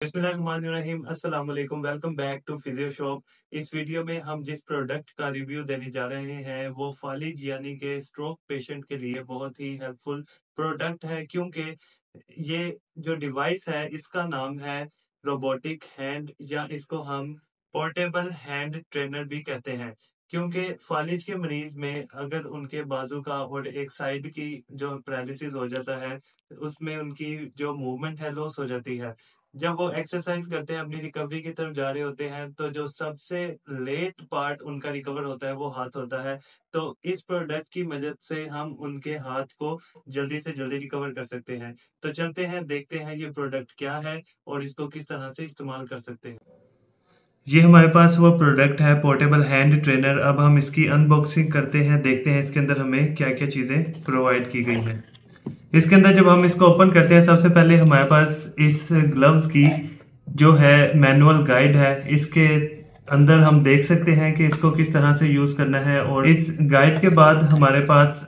बिस्मिल्लाहिर्रहमानिर्रहीम अस्सलाम वालेकुम welcome back to Physio Shop. इस वीडियो में हम जिस प्रोडक्ट का रिव्यू देने जा रहे हैं वो फालिज यानी कि स्ट्रोक पेशेंट के लिए बहुत ही हेल्पफुल प्रोडक्ट है, क्योंकि ये जो डिवाइस है इसका नाम है रोबोटिक हैंड या इसको हम पोर्टेबल हैंड ट्रेनर भी कहते हैं। क्योंकि फालिज के मरीज में अगर उनके बाजू का और एक साइड की जो पैरालिसिस हो जाता है, उसमें उनकी जो मूवमेंट है लॉस हो जाती है। जब वो एक्सरसाइज करते हैं, अपनी रिकवरी की तरफ जा रहे होते हैं, तो जो सबसे लेट पार्ट उनका रिकवर होता है वो हाथ होता है। तो इस प्रोडक्ट की मदद से हम उनके हाथ को जल्दी से जल्दी रिकवर कर सकते हैं। तो चलते हैं, देखते हैं ये प्रोडक्ट क्या है और इसको किस तरह से इस्तेमाल कर सकते हैं। ये हमारे पास वो प्रोडक्ट है पोर्टेबल हैंड ट्रेनर। अब हम इसकी अनबॉक्सिंग करते हैं, देखते हैं इसके अंदर हमें क्या क्या चीज़ें प्रोवाइड की गई हैं। इसके अंदर जब हम इसको ओपन करते हैं, सबसे पहले हमारे पास इस ग्लव्स की जो है मैनुअल गाइड है। इसके अंदर हम देख सकते हैं कि इसको किस तरह से यूज़ करना है, और इस गाइड के बाद हमारे पास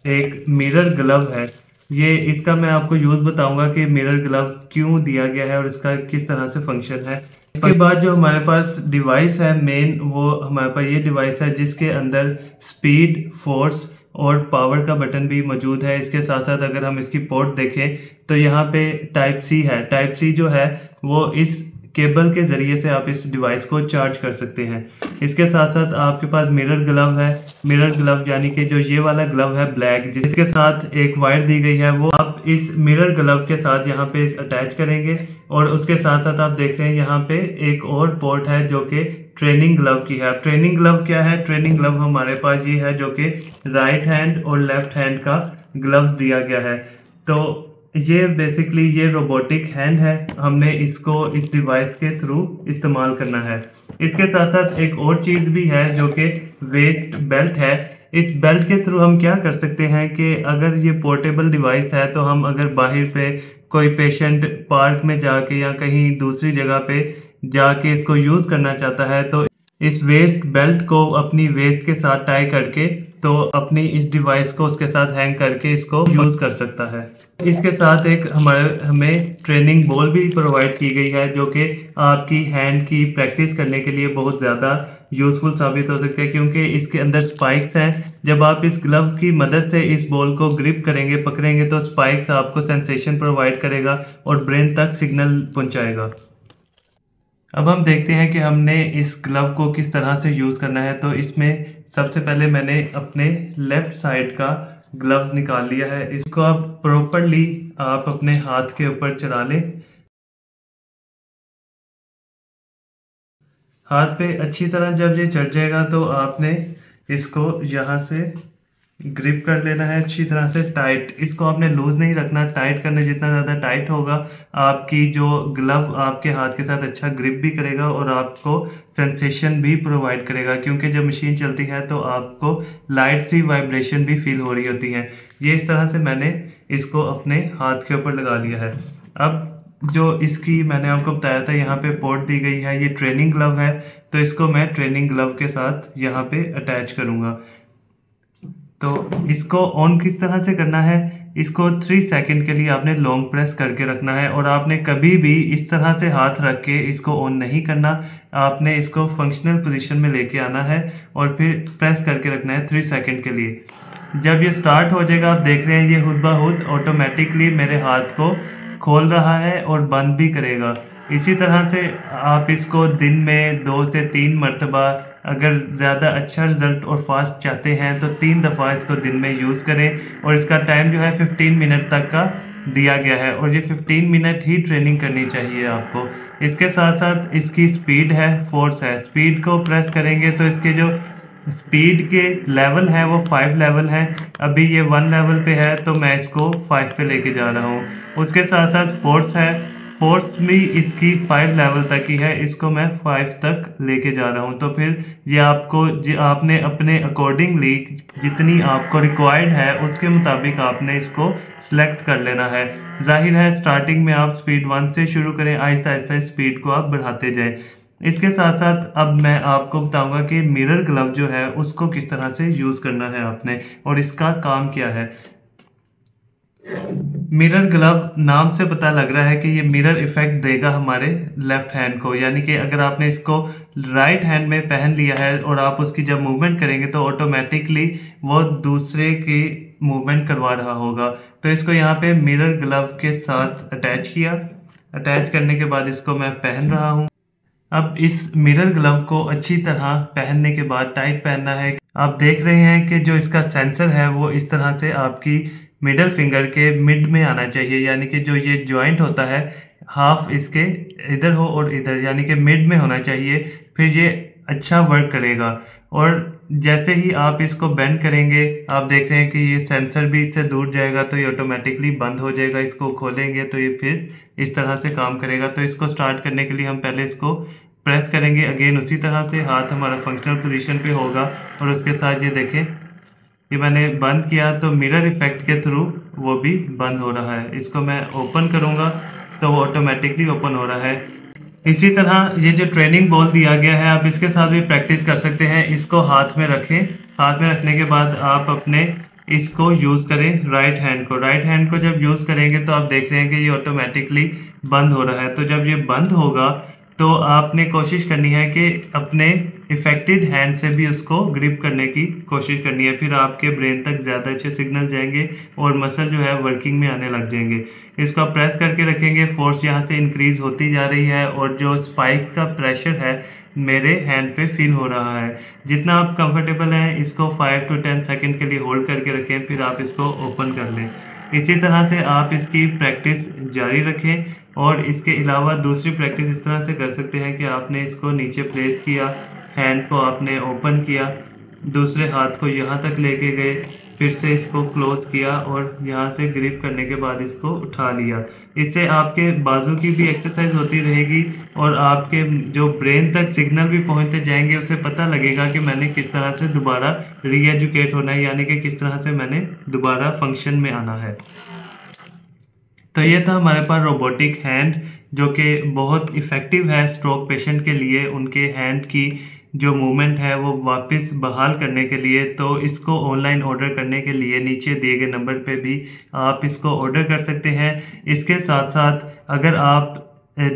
एक मिरर ग्लव है। ये इसका मैं आपको यूज़ बताऊंगा कि मिरर ग्लव क्यों दिया गया है और इसका किस तरह से फंक्शन है। इसके बाद जो हमारे पास डिवाइस है मेन, वो हमारे पास ये डिवाइस है जिसके अंदर स्पीड, फोर्स और पावर का बटन भी मौजूद है। इसके साथ साथ अगर हम इसकी पोर्ट देखें तो यहाँ पे टाइप सी है। टाइप सी जो है वो इस केबल के ज़रिए से आप इस डिवाइस को चार्ज कर सकते हैं। इसके साथ साथ आपके पास मिरर ग्लव है। मिरर ग्लव यानी कि जो ये वाला ग्लव है ब्लैक, जिसके साथ एक वायर दी गई है, वो आप इस मिरर ग्लव के साथ यहाँ पे अटैच करेंगे। और उसके साथ साथ आप देख रहे हैं यहाँ पे एक और पोर्ट है जो कि ट्रेनिंग ग्लव की है। ट्रेनिंग ग्लव क्या है? ट्रेनिंग ग्लव हमारे पास ये है जो कि राइट हैंड और लेफ्ट हैंड का ग्लव दिया गया है। तो ये बेसिकली ये रोबोटिक हैंड है, हमने इसको इस डिवाइस के थ्रू इस्तेमाल करना है। इसके साथ साथ एक और चीज़ भी है जो कि वेस्ट बेल्ट है। इस बेल्ट के थ्रू हम क्या कर सकते हैं कि अगर ये पोर्टेबल डिवाइस है तो हम अगर बाहर पे कोई पेशेंट पार्क में जाके या कहीं दूसरी जगह पे जाके इसको यूज़ करना चाहता है, तो इस वेस्ट बेल्ट को अपनी वेस्ट के साथ टाई करके तो अपनी इस डिवाइस को उसके साथ हैंग करके इसको यूज़ कर सकता है। इसके साथ एक हमें ट्रेनिंग बॉल भी प्रोवाइड की गई है जो कि आपकी हैंड की प्रैक्टिस करने के लिए बहुत ज़्यादा यूज़फुल साबित हो सकते हैं, क्योंकि इसके अंदर स्पाइक्स हैं। जब आप इस ग्लव की मदद से इस बॉल को ग्रिप करेंगे, पकड़ेंगे, तो स्पाइक्स आपको सेंसेशन प्रोवाइड करेगा और ब्रेन तक सिग्नल पहुंचाएगा। अब हम देखते हैं कि हमने इस ग्लव को किस तरह से यूज़ करना है। तो इसमें सबसे पहले मैंने अपने लेफ्ट साइड का ग्लव निकाल लिया है। इसको आप प्रॉपरली आप अपने हाथ के ऊपर चढ़ा लें। हाथ पे अच्छी तरह जब ये चढ़ जाएगा तो आपने इसको यहाँ से ग्रिप कर लेना है अच्छी तरह से टाइट। इसको आपने लूज नहीं रखना, टाइट करना। जितना ज़्यादा टाइट होगा आपकी जो ग्लव आपके हाथ के साथ अच्छा ग्रिप भी करेगा और आपको सेंसेशन भी प्रोवाइड करेगा, क्योंकि जब मशीन चलती है तो आपको लाइट सी वाइब्रेशन भी फील हो रही होती है। ये इस तरह से मैंने इसको अपने हाथ के ऊपर लगा लिया है। अब जो इसकी मैंने आपको बताया था यहाँ पे पोर्ट दी गई है, ये ट्रेनिंग ग्लव है, तो इसको मैं ट्रेनिंग ग्लव के साथ यहाँ पे अटैच करूँगा। तो इसको ऑन किस तरह से करना है? इसको 3 सेकंड के लिए आपने लॉन्ग प्रेस करके रखना है, और आपने कभी भी इस तरह से हाथ रख के इसको ऑन नहीं करना। आपने इसको फंक्शनल पोजीशन में लेके आना है और फिर प्रेस करके रखना है 3 सेकंड के लिए। जब ये स्टार्ट हो जाएगा, आप देख रहे हैं ये खुद ब खुद ऑटोमेटिकली मेरे हाथ को खोल रहा है और बंद भी करेगा। इसी तरह से आप इसको दिन में 2 से 3 मरतबा, अगर ज़्यादा अच्छा रिजल्ट और फास्ट चाहते हैं तो 3 दफ़ा इसको दिन में यूज़ करें। और इसका टाइम जो है 15 मिनट तक का दिया गया है, और ये 15 मिनट ही ट्रेनिंग करनी चाहिए आपको। इसके साथ साथ इसकी स्पीड है, फोर्स है। स्पीड को प्रेस करेंगे तो इसके जो स्पीड के लेवल है वो 5 लेवल है। अभी ये 1 लेवल पे है तो मैं इसको 5 पे लेके जा रहा हूँ। उसके साथ साथ फोर्स है, फोर्स भी इसकी 5 लेवल तक ही है, इसको मैं 5 तक लेके जा रहा हूँ। तो फिर ये आपने अपने अकॉर्डिंगली जितनी आपको रिक्वायर्ड है उसके मुताबिक आपने इसको सिलेक्ट कर लेना है। जाहिर है स्टार्टिंग में आप स्पीड 1 से शुरू करें, आहिस्ता आहिस्ता स्पीड को आप बढ़ाते जाएं। इसके साथ साथ अब मैं आपको बताऊंगा कि मिरर ग्लव जो है उसको किस तरह से यूज़ करना है आपने, और इसका काम क्या है। मिरर ग्लव नाम से पता लग रहा है कि ये मिरर इफेक्ट देगा हमारे लेफ्ट हैंड को, यानी कि अगर आपने इसको राइट हैंड में पहन लिया है और आप उसकी जब मूवमेंट करेंगे तो ऑटोमेटिकली वो दूसरे की मूवमेंट करवा रहा होगा। तो इसको यहाँ पे मिरर ग्लव के साथ अटैच किया। अटैच करने के बाद इसको मैं पहन रहा हूँ। अब इस मिरर ग्लव को अच्छी तरह पहनने के बाद टाइट पहनना है। आप देख रहे हैं कि जो इसका सेंसर है वो इस तरह से आपकी मिडल फिंगर के मिड में आना चाहिए, यानी कि जो ये जॉइंट होता है हाफ इसके इधर हो और इधर, यानी कि मिड में होना चाहिए, फिर ये अच्छा वर्क करेगा। और जैसे ही आप इसको बेंड करेंगे आप देख रहे हैं कि ये सेंसर भी इससे दूर जाएगा तो ये ऑटोमेटिकली बंद हो जाएगा। इसको खोलेंगे तो ये फिर इस तरह से काम करेगा। तो इसको स्टार्ट करने के लिए हम पहले इसको प्रेस करेंगे, अगेन उसी तरह से हाथ हमारा फंक्शनल पोजीशन पे होगा और उसके साथ ये देखें कि मैंने बंद किया तो मिरर इफेक्ट के थ्रू वो भी बंद हो रहा है। इसको मैं ओपन करूँगा तो वो ऑटोमेटिकली ओपन हो रहा है। इसी तरह ये जो ट्रेनिंग बॉल दिया गया है आप इसके साथ भी प्रैक्टिस कर सकते हैं। इसको हाथ में रखें, हाथ में रखने के बाद आप अपने इसको यूज़ करें राइट हैंड को। राइट हैंड को जब यूज़ करेंगे तो आप देख रहे हैं कि ये ऑटोमेटिकली बंद हो रहा है। तो जब ये बंद होगा तो आपने कोशिश करनी है कि अपने इफेक्टेड हैंड से भी उसको ग्रिप करने की कोशिश करनी है, फिर आपके ब्रेन तक ज़्यादा अच्छे सिग्नल जाएंगे और मसल जो है वर्किंग में आने लग जाएंगे। इसको आप प्रेस करके रखेंगे, फोर्स यहाँ से इंक्रीज होती जा रही है और जो स्पाइक का प्रेशर है मेरे हैंड पे फील हो रहा है। जितना आप कंफर्टेबल हैं इसको 5 to 10 सेकेंड के लिए होल्ड करके रखें, फिर आप इसको ओपन कर लें। इसी तरह से आप इसकी प्रैक्टिस जारी रखें और इसके अलावा दूसरी प्रैक्टिस इस तरह से कर सकते हैं कि आपने इसको नीचे प्लेस किया, हैंड को आपने ओपन किया, दूसरे हाथ को यहाँ तक लेके गए, फिर से इसको क्लोज किया और यहाँ से ग्रिप करने के बाद इसको उठा लिया। इससे आपके बाजू की भी एक्सरसाइज होती रहेगी और आपके जो ब्रेन तक सिग्नल भी पहुँचते जाएंगे, उसे पता लगेगा कि मैंने किस तरह से दोबारा रीएजुकेट होना है, यानी कि किस तरह से मैंने दोबारा फंक्शन में आना है। तो ये था हमारे पास रोबोटिक हैंड जो कि बहुत इफ़ेक्टिव है स्ट्रोक पेशेंट के लिए, उनके हैंड की जो मूवमेंट है वो वापस बहाल करने के लिए। तो इसको ऑनलाइन ऑर्डर करने के लिए नीचे दिए गए नंबर पे भी आप इसको ऑर्डर कर सकते हैं। इसके साथ साथ अगर आप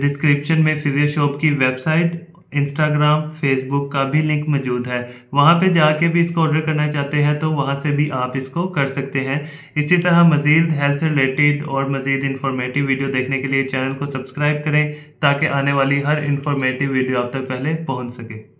डिस्क्रिप्शन में फिजियोशॉप की वेबसाइट, इंस्टाग्राम, फेसबुक का भी लिंक मौजूद है, वहाँ पे जाके भी इसको ऑर्डर करना चाहते हैं तो वहाँ से भी आप इसको कर सकते हैं। इसी तरह मज़ीद हेल्थ से रिलेटेड और मज़ीद इन्फॉर्मेटिव वीडियो देखने के लिए चैनल को सब्सक्राइब करें ताकि आने वाली हर इन्फॉर्मेटिव वीडियो आप तक पहले पहुँच सके।